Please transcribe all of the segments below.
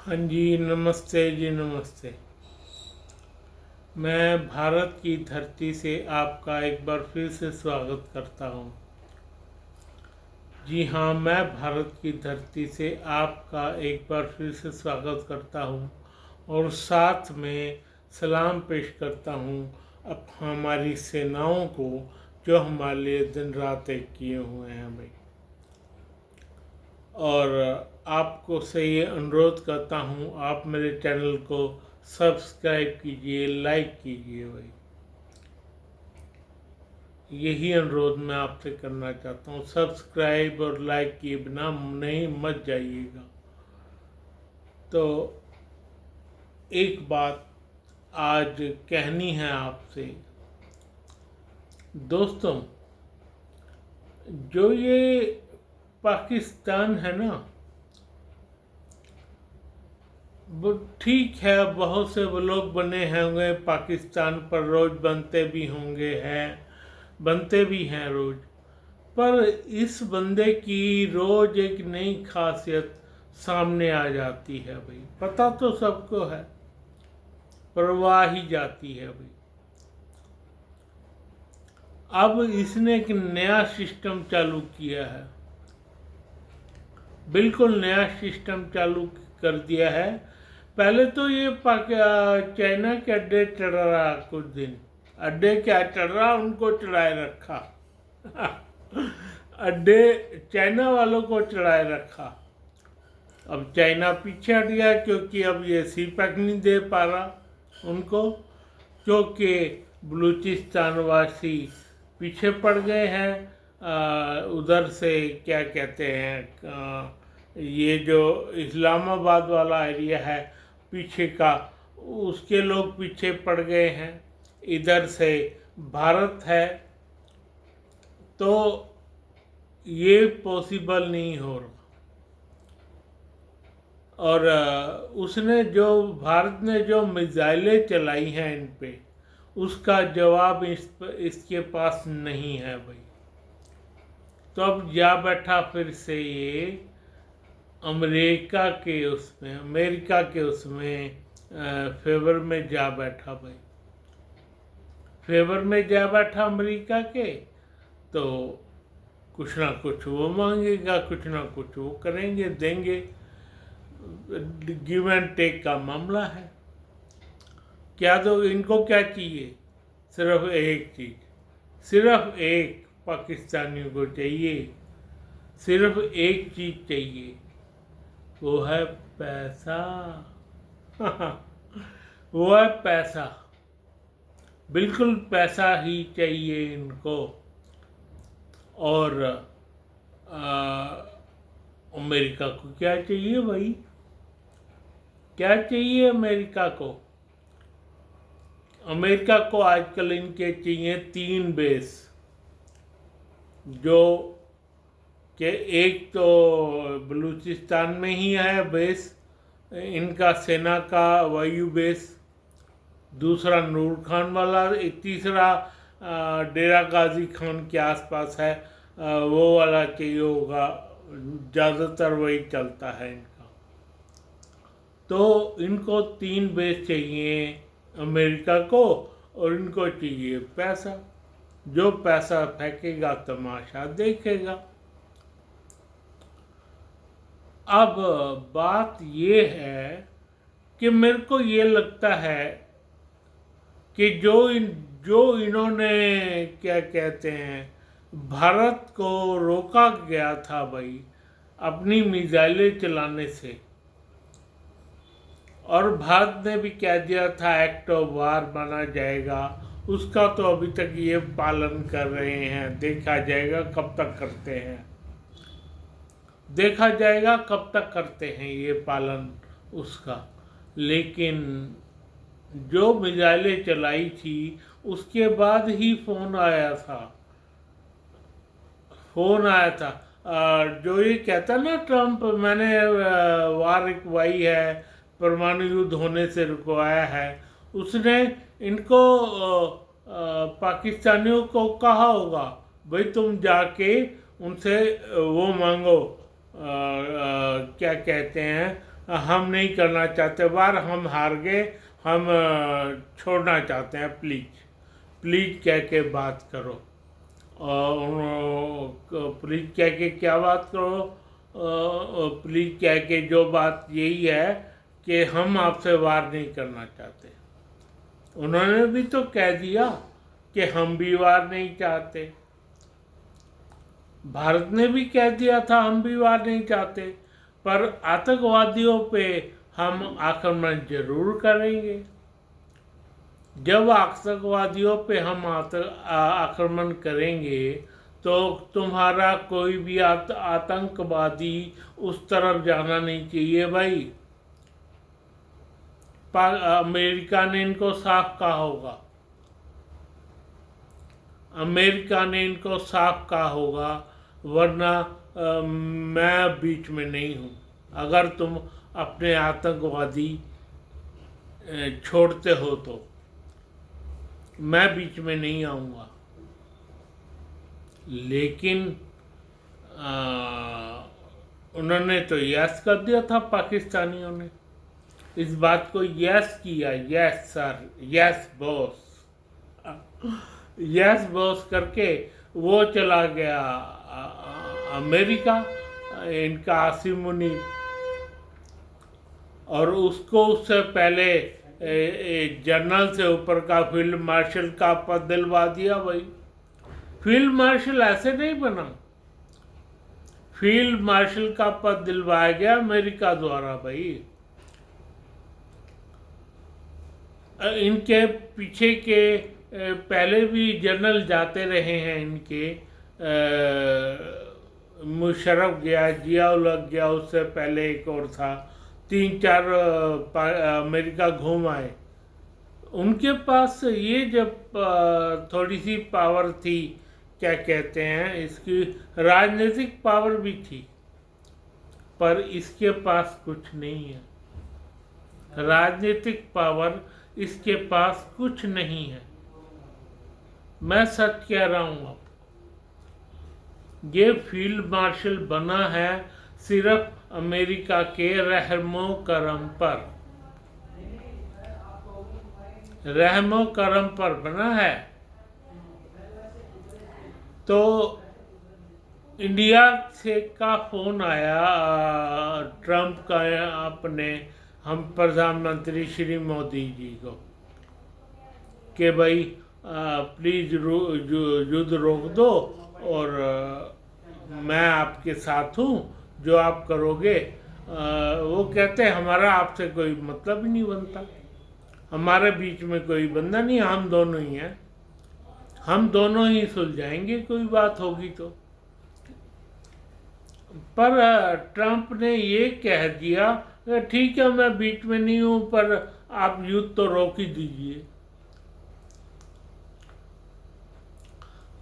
हाँ जी, नमस्ते जी, नमस्ते। मैं भारत की धरती से आपका एक बार फिर से स्वागत करता हूँ। जी हाँ, मैं भारत की धरती से आपका एक बार फिर से स्वागत करता हूँ और साथ में सलाम पेश करता हूँ अब हमारी सेनाओं को, जो हमारे लिए दिन रात एक किए हुए हैं भाई। और आपको से ये अनुरोध करता हूँ, आप मेरे चैनल को सब्सक्राइब कीजिए, लाइक कीजिए भाई। यही अनुरोध मैं आपसे करना चाहता हूँ। सब्सक्राइब और लाइक किए बिना नहीं मत जाइएगा। तो एक बात आज कहनी है आपसे दोस्तों, जो ये पाकिस्तान है ना, वो ठीक है, बहुत से वो लोग बने होंगे पाकिस्तान पर, रोज बनते भी हैं रोज। पर इस बंदे की रोज एक नई खासियत सामने आ जाती है भाई। पता तो सबको है, परवाह ही जाती है भाई। अब इसने एक नया सिस्टम चालू किया है, बिल्कुल नया सिस्टम चालू कर दिया है। पहले तो ये चाइना के अड्डे चढ़ रहा, कुछ दिन अड्डे क्या चढ़ रहा, उनको चढ़ाए रखा अड्डे चाइना वालों को चढ़ाए रखा। अब चाइना पीछे हट गया, क्योंकि अब ये सी पैक नहीं दे पा रहा उनको, क्योंकि बलूचिस्तान वासी पीछे पड़ गए हैं। उधर से क्या कहते हैं, ये जो इस्लामाबाद वाला एरिया है पीछे का, उसके लोग पीछे पड़ गए हैं। इधर से भारत है, तो ये पॉसिबल नहीं हो रहा। और भारत ने जो मिसाइलें चलाई हैं इन पे, उसका जवाब इसके पास नहीं है भाई। तो अब जा बैठा फिर से ये अमेरिका के उसमें फेवर में जा बैठा भाई। फेवर में जा बैठा अमेरिका के, तो कुछ ना कुछ वो मांगेगा, कुछ ना कुछ वो करेंगे, देंगे। गिव एंड टेक का मामला है। क्या तो इनको क्या चाहिए? सिर्फ एक चीज, सिर्फ एक पाकिस्तानियों को चाहिए, सिर्फ एक चीज चाहिए, वो है पैसा वो है पैसा। बिल्कुल पैसा ही चाहिए इनको। और अमेरिका को क्या चाहिए भाई? क्या चाहिए अमेरिका को? अमेरिका को आजकल इनके चाहिए 3 बेस, जो कि एक तो बलूचिस्तान में ही है बेस इनका, सेना का वायु बेस। दूसरा नूर खान वाला, तीसरा डेरा गाजी खान के आसपास है, वो वाला चाहिए होगा। ज़्यादातर वही चलता है इनका। तो इनको 3 बेस चाहिए अमेरिका को, और इनको चाहिए पैसा। जो पैसा फेंकेगा तमाशा देखेगा। अब बात ये है कि मेरे को ये लगता है कि जो इन्होंने क्या कहते हैं, भारत को रोका गया था भाई अपनी मिसाइलें चलाने से, और भारत ने भी कह दिया था एक्ट ऑफ वार माना जाएगा, उसका तो अभी तक ये पालन कर रहे हैं। देखा जाएगा कब तक करते हैं, देखा जाएगा कब तक करते हैं ये पालन उसका। लेकिन जो मिसाइलें चलाई थी, उसके बाद ही फोन आया था। जो ये कहता ना ट्रम्प, मैंने वार रुकवाई है, परमाणु युद्ध होने से रुकवाया है, उसने इनको पाकिस्तानियों को कहा होगा, भाई तुम जाके उनसे वो मांगो, क्या कहते हैं, हम नहीं करना चाहते वार, हम हार गए, हम छोड़ना चाहते हैं, प्लीज प्लीज कह के बात करो। और प्लीज कह के क्या बात करो? प्लीज कह के जो बात यही है कि हम आपसे वार नहीं करना चाहते। उन्होंने भी तो कह दिया कि हम भी वार नहीं चाहते, भारत ने भी कह दिया था हम भी वार नहीं चाहते, पर आतंकवादियों पे हम आक्रमण जरूर करेंगे। जब आतंकवादियों पे हम आक्रमण करेंगे तो तुम्हारा कोई भी आतंकवादी उस तरफ जाना नहीं चाहिए भाई। अमेरिका ने इनको साफ कहा होगा, अमेरिका ने इनको साफ कहा होगा, वरना मैं बीच में नहीं हूँ। अगर तुम अपने आतंकवादी छोड़ते हो तो मैं बीच में नहीं आऊँगा। लेकिन उन्होंने तो यस कर दिया था, पाकिस्तानियों ने इस बात को यस किया, yes sir, yes boss, yes boss करके वो चला गया अमेरिका, इनका आसिम मुनीर। और उसको उससे पहले जनरल से ऊपर का फील्ड मार्शल का पद दिलवा दिया भाई। फील्ड मार्शल ऐसे नहीं बना, फील्ड मार्शल का पद दिलवाया गया अमेरिका द्वारा भाई। इनके पीछे के पहले भी जनरल जाते रहे हैं इनके, मुशर्रफ गया, जियाउल हक गया, उससे पहले एक और था, 3-4 अमेरिका घूम आए। उनके पास ये जब थोड़ी सी पावर थी, क्या कहते हैं इसकी, राजनीतिक पावर भी थी, पर इसके पास कुछ नहीं है। राजनीतिक पावर इसके पास कुछ नहीं है, मैं सच कह रहा हूँ आपको। ये फील्ड मार्शल बना है सिर्फ अमेरिका के रहमो करम पर, रहमो करम पर बना है। तो इंडिया से का फोन आया ट्रंप का अपने हम प्रधानमंत्री श्री मोदी जी को कि भाई प्लीज युद्ध रोक दो और मैं आपके साथ हूँ, जो आप करोगे। वो कहते हैं हमारा आपसे कोई मतलब ही नहीं बनता, हमारे बीच में कोई बंदा नहीं, हम दोनों ही हैं, हम दोनों ही सुलझाएंगे कोई बात होगी तो। पर ट्रंप ने ये कह दिया ठीक है मैं बीच में नहीं हूं, पर आप युद्ध तो रोक ही दीजिए।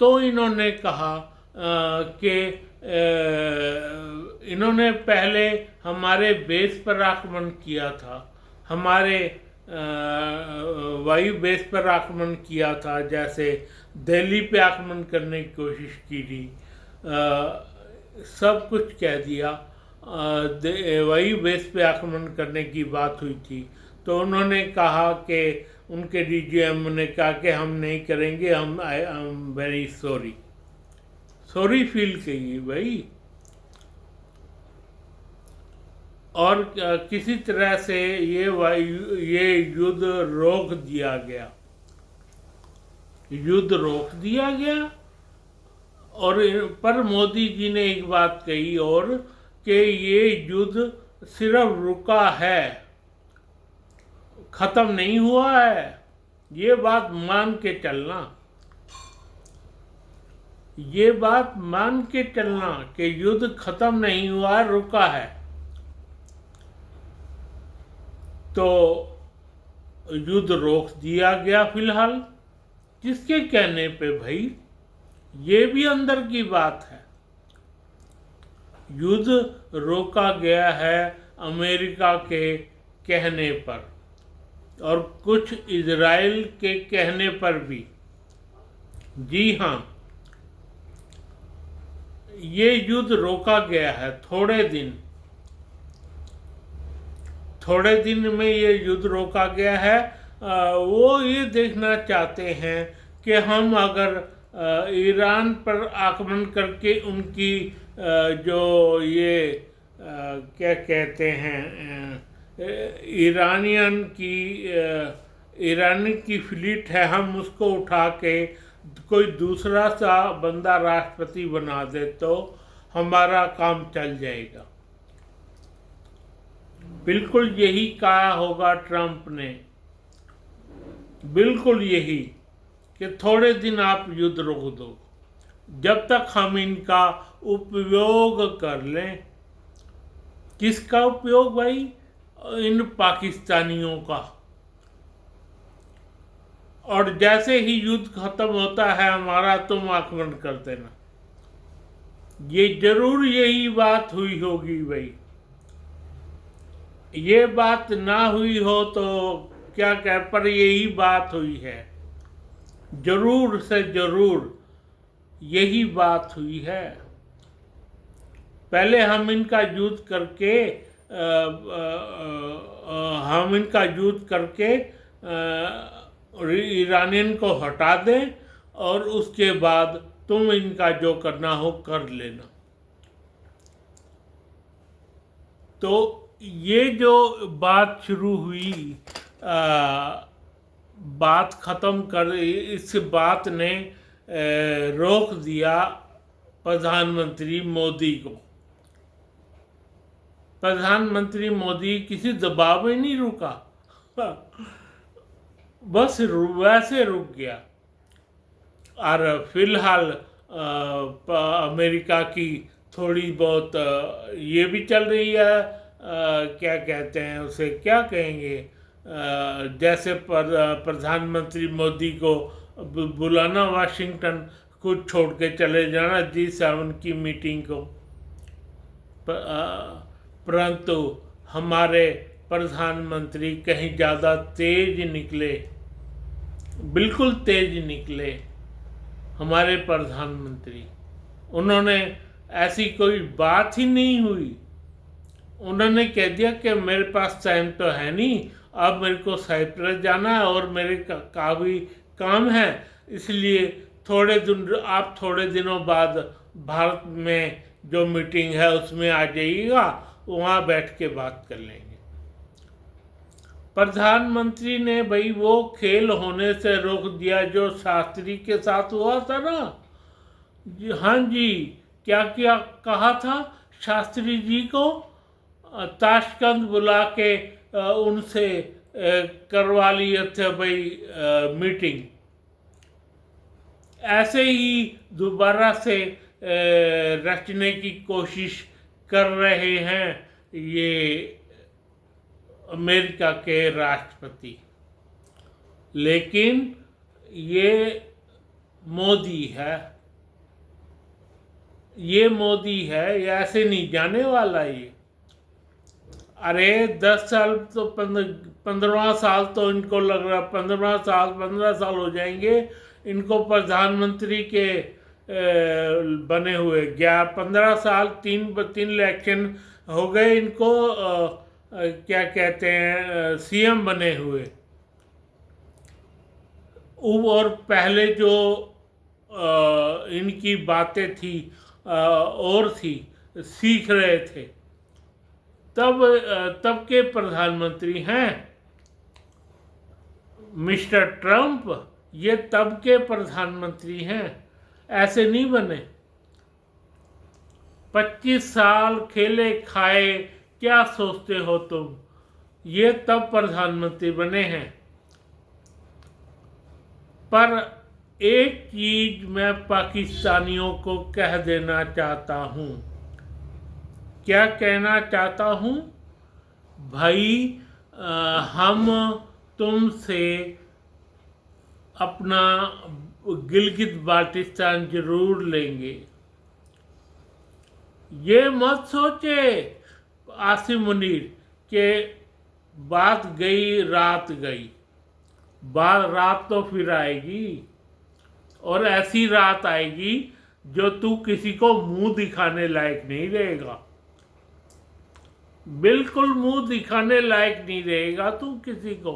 तो इन्होंने कहा कि इन्होंने पहले हमारे बेस पर आक्रमण किया था, हमारे वायु बेस पर आक्रमण किया था, जैसे दिल्ली पे आक्रमण करने की कोशिश की थी, सब कुछ कह दिया। वायु बेस पे आक्रमण करने की बात हुई थी, तो उन्होंने कहा कि उनके डीजीएम ने कहा कि हम नहीं करेंगे, हम I am very sorry, sorry feel कीजिए भाई। और किसी तरह से ये युद्ध रोक दिया गया, युद्ध रोक दिया गया। और पर मोदी जी ने एक बात कही और कि ये युद्ध सिर्फ रुका है, खत्म नहीं हुआ है, ये बात मान के चलना, ये बात मान के चलना कि युद्ध खत्म नहीं हुआ, रुका है। तो युद्ध रोक दिया गया फिलहाल, किसके कहने पे भाई? ये भी अंदर की बात है। युद्ध रोका गया है अमेरिका के कहने पर और कुछ इजराइल के कहने पर भी। जी हाँ, ये युद्ध रोका गया है थोड़े दिन, थोड़े दिन में ये युद्ध रोका गया है। वो ये देखना चाहते हैं कि हम अगर ईरान पर आक्रमण करके उनकी जो ये क्या कहते हैं ईरानी की फ्लीट है, हम उसको उठा के कोई दूसरा सा बंदा राष्ट्रपति बना दे तो हमारा काम चल जाएगा। बिल्कुल यही कहा होगा ट्रंप ने, बिल्कुल यही, कि थोड़े दिन आप युद्ध रोक दो जब तक हम इनका उपयोग कर लें। किसका उपयोग भाई? इन पाकिस्तानियों का। और जैसे ही युद्ध खत्म होता है हमारा, तुम आक्रमण कर देना। ये जरूर यही बात हुई होगी भाई। ये बात ना हुई हो तो क्या कह, पर यही बात हुई है, जरूर से जरूर यही बात हुई है। पहले हम इनका युद्ध करके ईरानियन को हटा दें और उसके बाद तुम इनका जो करना हो कर लेना। तो ये जो बात शुरू हुई, बात खत्म कर, इस बात ने रोक दिया प्रधानमंत्री मोदी को। प्रधानमंत्री मोदी किसी दबाव में नहीं रुका, बस वैसे रुक गया। और फिलहाल अमेरिका की थोड़ी बहुत ये भी चल रही है, क्या कहते हैं उसे, क्या कहेंगे, जैसे प्रधानमंत्री मोदी को बुलाना वाशिंगटन, खुद छोड़ के चले जाना G7 की मीटिंग को। परंतु हमारे प्रधानमंत्री कहीं ज़्यादा तेज निकले, बिल्कुल तेज निकले हमारे प्रधानमंत्री। उन्होंने ऐसी कोई बात ही नहीं हुई, उन्होंने कह दिया कि मेरे पास टाइम तो है नहीं, अब मेरे को साइप्रस जाना है और मेरे काफ़ी काम है, इसलिए आप थोड़े दिनों बाद भारत में जो मीटिंग है उसमें आ जाइएगा, वहाँ बैठ के बात कर लेंगे। प्रधानमंत्री ने भाई वो खेल होने से रोक दिया जो शास्त्री के साथ हुआ था ना। हाँ जी, क्या क्या कहा था शास्त्री जी को? ताशकंद बुला के उनसे करवा लिए थे भाई मीटिंग। ऐसे ही दोबारा से रचने की कोशिश कर रहे हैं ये अमेरिका के राष्ट्रपति। लेकिन ये मोदी है, ये ऐसे नहीं जाने वाला ये। अरे 10 साल तो 15वां साल तो इनको लग रहा, 15 साल हो जाएंगे इनको प्रधानमंत्री के बने हुए। 15 साल, तीन इलेक्शन हो गए इनको क्या कहते हैं सीएम बने हुए। और पहले जो इनकी बातें थी और थी, सीख रहे थे, तब के प्रधानमंत्री हैं मिस्टर ट्रंप। ये तब के प्रधानमंत्री हैं, ऐसे नहीं बने। 25 साल खेले खाए, क्या सोचते हो तुम? ये तब प्रधानमंत्री बने हैं। पर एक चीज मैं पाकिस्तानियों को कह देना चाहता हूँ। क्या कहना चाहता हूँ भाई? हम तुमसे अपना गिलगित बाल्टिस्तान जरूर लेंगे। ये मत सोचे आसिम मुनीर के बात गई रात गई, रात तो फिर आएगी, और ऐसी रात आएगी जो तू किसी को मुंह दिखाने लायक नहीं रहेगा। बिल्कुल मुंह दिखाने लायक नहीं रहेगा तू किसी को,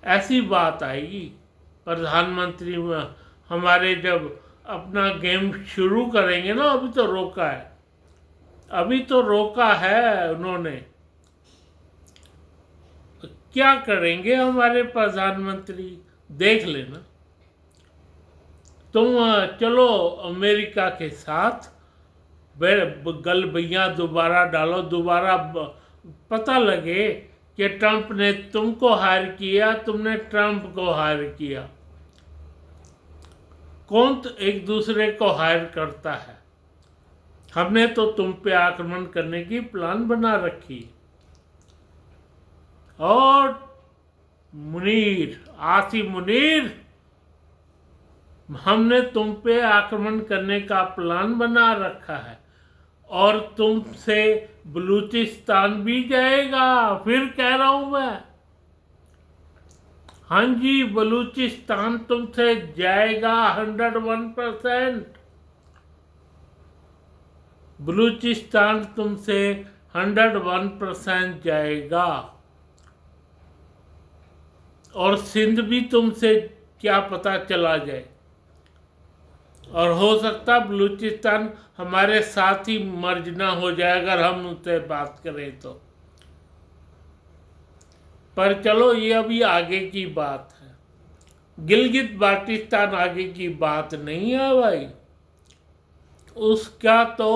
ऐसी बात आएगी। प्रधानमंत्री में हमारे जब अपना गेम शुरू करेंगे ना, अभी तो रोका है, अभी तो रोका है उन्होंने, क्या करेंगे हमारे प्रधानमंत्री देख लेना। तुम चलो अमेरिका के साथ, गलबैया दोबारा डालो, दोबारा पता लगे कि ट्रंप ने तुमको हायर किया, तुमने ट्रंप को हायर किया। कौन तो एक दूसरे को हायर करता है। हमने तो तुम पे आक्रमण करने की प्लान बना रखी। और मुनीर, आसिम मुनीर, हमने तुम पे आक्रमण करने का प्लान बना रखा है, और तुमसे बलूचिस्तान भी जाएगा। फिर कह रहा हूं मैं, हाँ जी, बलूचिस्तान तुमसे जाएगा 101%। बलूचिस्तान तुमसे 101% जाएगा। और सिंध भी तुमसे क्या पता चला जाए, और हो सकता बलूचिस्तान हमारे साथ ही मर्ज ना हो जाए अगर हम उनसे बात करें तो। पर चलो ये अभी आगे की बात है, गिलगित बाल्टिस्तान आगे की बात नहीं है भाई। उसका तो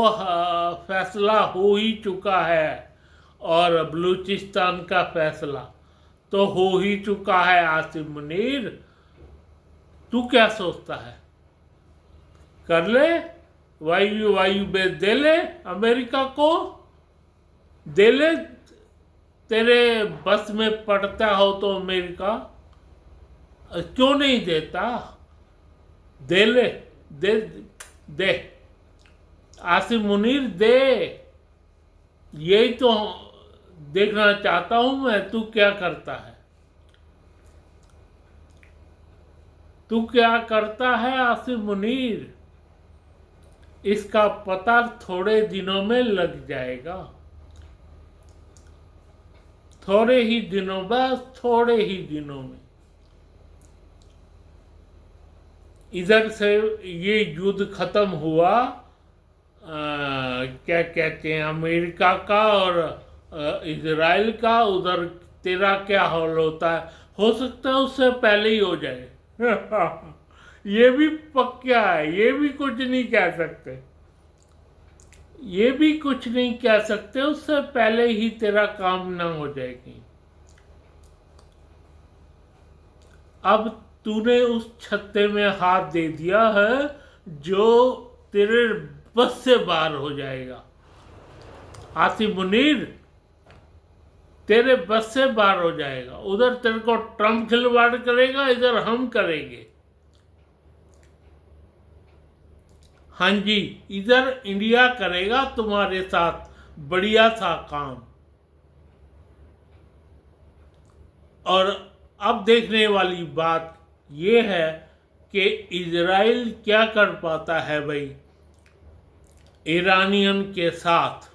फैसला हो ही चुका है, और बलूचिस्तान का फैसला तो हो ही चुका है। आसिम मुनीर, तू क्या सोचता है, कर ले, वायु बेस दे ले, अमेरिका को दे ले, तेरे बस में पड़ता हो तो अमेरिका, क्यों नहीं देता, दे ले, दे दे आसिम मुनीर दे। यही तो देखना चाहता हूं मैं, तू क्या करता है, तू क्या करता है आसिम मुनीर। इसका पता थोड़े दिनों में लग जाएगा, थोड़े ही दिनों, बस थोड़े ही दिनों में। इधर से ये युद्ध खत्म हुआ, क्या कहते हैं, अमेरिका का और इजराइल का, उधर तेरा क्या हाल होता है, हो सकता है उससे पहले ही हो जाए। ये भी पक्का है, ये भी कुछ नहीं कह सकते, ये भी कुछ नहीं कह सकते, उससे पहले ही तेरा काम ना हो जाएगी। अब तूने उस छत्ते में हाथ दे दिया है जो तेरे बस से बाहर हो जाएगा। आसिम मुनीर, तेरे बस से बाहर हो जाएगा। उधर तेरे को ट्रंप खिलवाड़ करेगा, इधर हम करेंगे। हाँ जी, इधर इंडिया करेगा तुम्हारे साथ बढ़िया सा काम। और अब देखने वाली बात यह है कि इजराइल क्या कर पाता है भाई ईरानियन के साथ,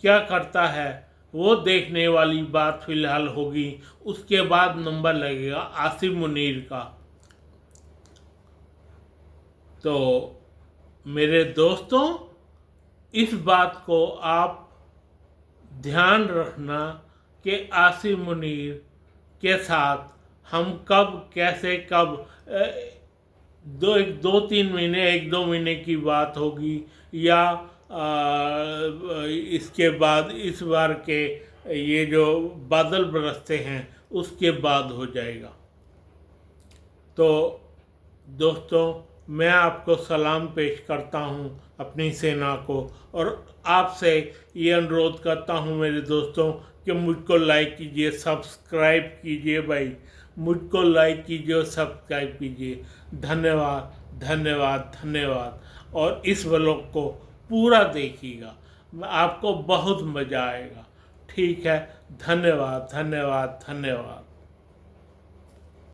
क्या करता है, वो देखने वाली बात फिलहाल होगी। उसके बाद नंबर लगेगा आसिम मुनीर का। तो मेरे दोस्तों, इस बात को आप ध्यान रखना कि आसिम मुनीर के साथ हम कब, कैसे, कब, दो तीन महीने, एक दो महीने की बात होगी, या इसके बाद इस बार के ये जो बादल बरसते हैं उसके बाद हो जाएगा। तो दोस्तों, मैं आपको सलाम पेश करता हूं अपनी सेना को, और आपसे ये अनुरोध करता हूं मेरे दोस्तों कि मुझको लाइक कीजिए, सब्सक्राइब कीजिए भाई, मुझको लाइक कीजिए और सब्सक्राइब कीजिए। धन्यवाद, धन्यवाद, धन्यवाद। और इस व्लॉग को पूरा देखिएगा, आपको बहुत मज़ा आएगा। ठीक है, धन्यवाद, धन्यवाद, धन्यवाद।